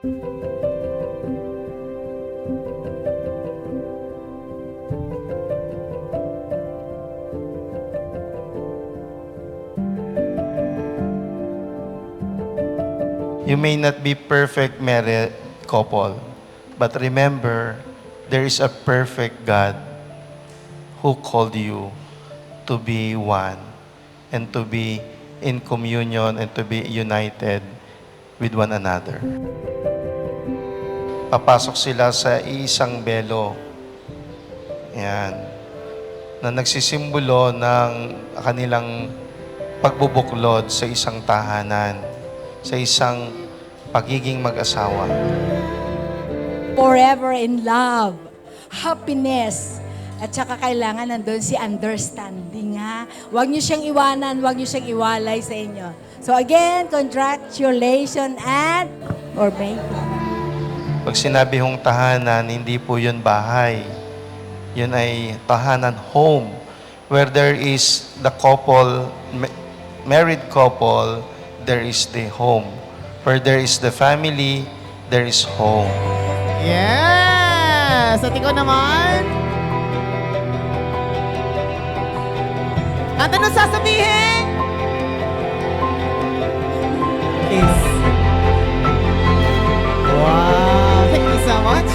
You may not be perfect married couple, but remember, there is a perfect God who called you to be one and to be in communion and to be united with one another. Papasok sila sa isang belo. Yan. Na nagsisimbolo ng kanilang pagbubuklod sa isang tahanan, sa isang pagiging mag-asawa. Forever in love, happiness, at saka kailangan nandun si understanding, ha? Huwag niyo siyang iwanan, huwag niyo siyang iwalay sa inyo. So again, congratulations and or baby. Pag sinabi hong tahanan, hindi po yun bahay. Yun ay tahanan, home, where there is the couple, married couple, there is the home. Where there is the family, there is home. Yes! At ikaw naman? At ano sasabihin? Kiss. Wow! Thank you so much.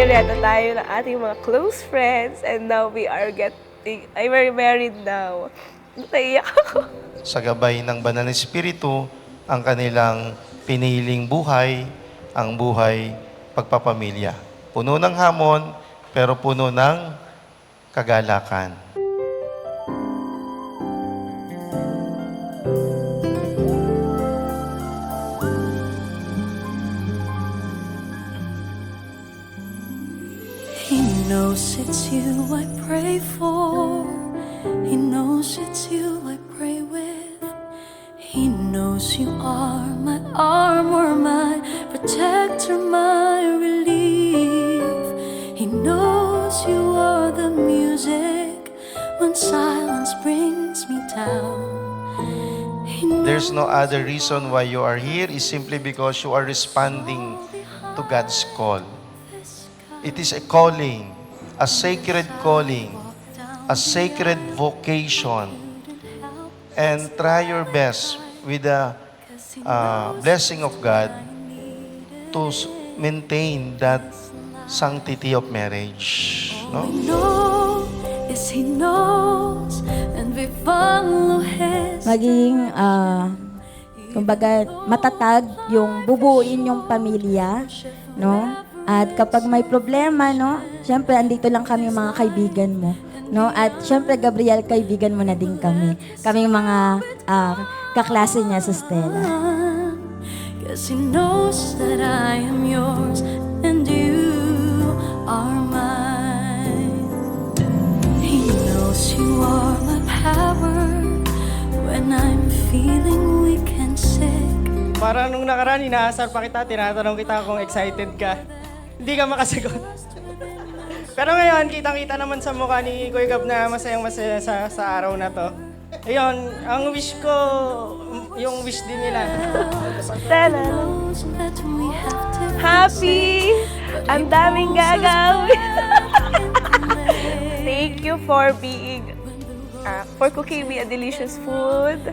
Nireto tayo ng ating mga close friends and now we are we're married now. Naiyak ako. Sa gabay ng Banal na Espiritu, ang kanilang piniling buhay, ang buhay pagpapamilya. Puno ng hamon, pero puno ng kagalakan. He knows it's you I pray for. He knows it's you I pray with. He knows you are my armor, my protector, my relief. He knows you are the music when silence brings me down. There's no other reason why you are here is simply because you are responding to God's call. It is a calling, a sacred calling, a sacred vocation. And try your best with the blessing of God to maintain that sanctity of marriage. No? We know, yes, He knows, and we follow His. Maging, kumbaga, matatag yung bubuin yung pamilya, no? At kapag may problema, no? Siyempre, andito lang kami mga kaibigan mo, no? At siyempre, Gabriel, kaibigan mo na din kami. Kaming mga kaklase niya sa Stella. Cause He knows that I am yours and you are mine. He knows you are my power when I'm feeling weak and sick. Parang nung nakaraan, inaasar pa kita, tinatanong kita kung excited ka. Hindi ka makasagot. Pero ngayon, kitang-kita naman sa mukha ni Kuya Gab na masayang-masaya sa araw na to. Ayun, ang wish ko, yung wish din nila. Stella, happy! Ang daming gagawin! Thank you for being, for cooking me a delicious food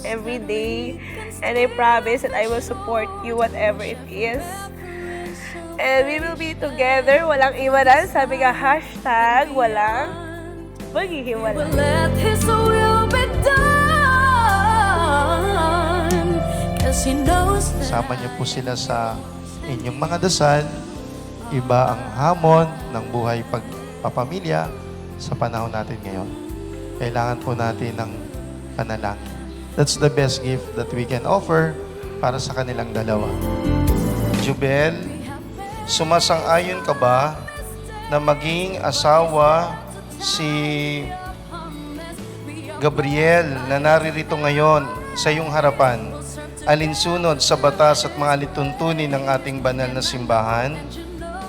every day. And I promise that I will support you whatever it is. And we will be together, walang iwanan. Sabi nga, hashtag, walang maghihiwalay. Let His will be done. Cause He knows that Sama niyo po sila sa inyong mga dasal. Iba ang hamon ng buhay pagpapamilya sa panahon natin ngayon. Kailangan po natin ng panalangin. That's the best gift that we can offer para sa kanilang dalawa. Jubel, sumasang-ayon ka ba na maging asawa si Gabriel na naririto ngayon sa iyong harapan alinsunod sa batas at mga alituntunin ng ating banal na simbahan,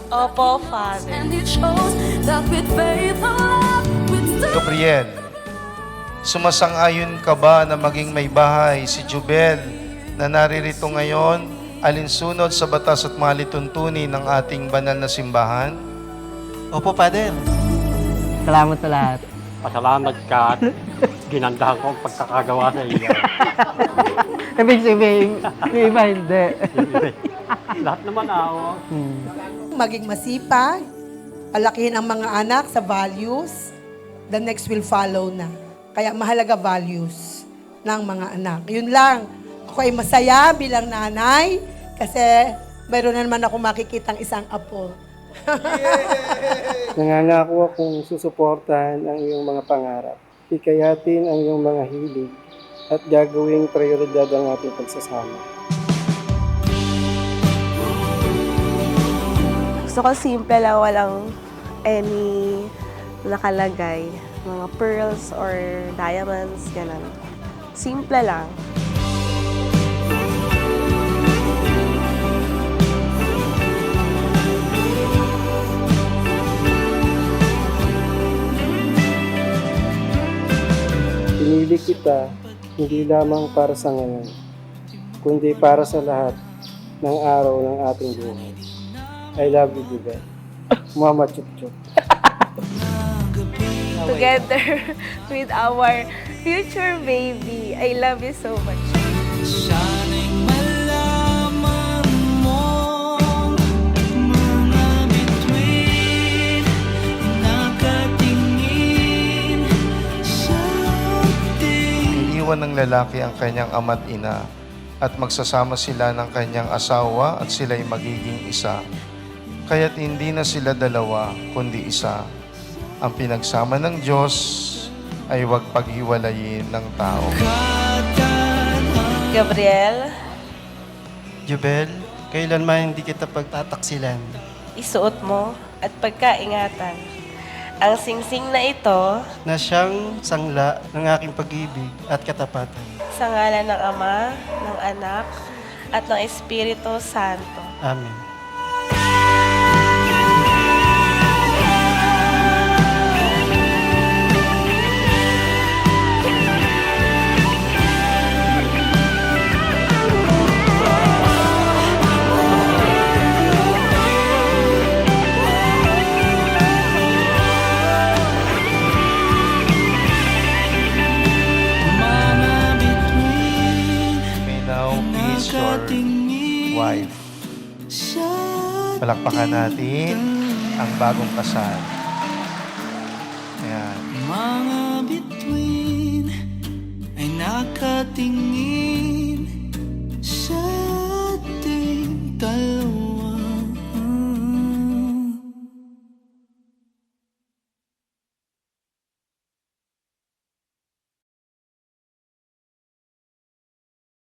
Opo, Father. And He chose that with faith and love, with Gabriel, sumasang-ayon ka ba na maging may bahay si Jubel na naririto ngayon alinsunod sa batas at mga lituntunin ng ating banal na simbahan? Opo, Father. Salamat sa lahat. Pasalamat ka at ginandahan ko ang pagkakagawa sa iyo. Ibig sabihin, yung iba hindi. Lahat naman ako. Maging masipag, palakihin ang mga anak sa values, the next will follow na. Kaya mahalaga values ng mga anak. Yun lang. Ako ay masaya bilang nanay kasi mayroon na naman ako makikitang isang apo. Nangangako akong susuportahan ang iyong mga pangarap, hikayatin ang iyong mga hilig, at gagawing prioridad ang ating pagsasama. Gusto ko simple lang, walang any nakalagay. Mga pearls or diamonds, ganun. Simple lang. Pinili kita hindi lamang para sa ngayon, kundi para sa lahat ng araw ng ating buhay. I love you, Jubel. Mama Chup Chup. Together with our future baby. I love you so much. Sana'y malaman mo mga bituin, nakatingin sa ating. Iiwan ng lalaki ang kanyang ama't ina at magsasama sila ng kanyang asawa at sila'y magiging isa. Kaya't hindi na sila dalawa, kundi isa. Ang pinagsama ng Diyos ay huwag paghiwalayin ng tao. Gabriel, Jubel, kailanman hindi kita pagtataksilan. isuot mo at pagkaingatan ang singsing na ito Na siyang sangla ng aking pag-ibig at katapatan. sa ngalan ng Ama, ng Anak, at ng Espiritu Santo. Amen. May now is your wife. Palakpakan natin ang bagong kasal. Ayan. Mga bituin ay nakatingin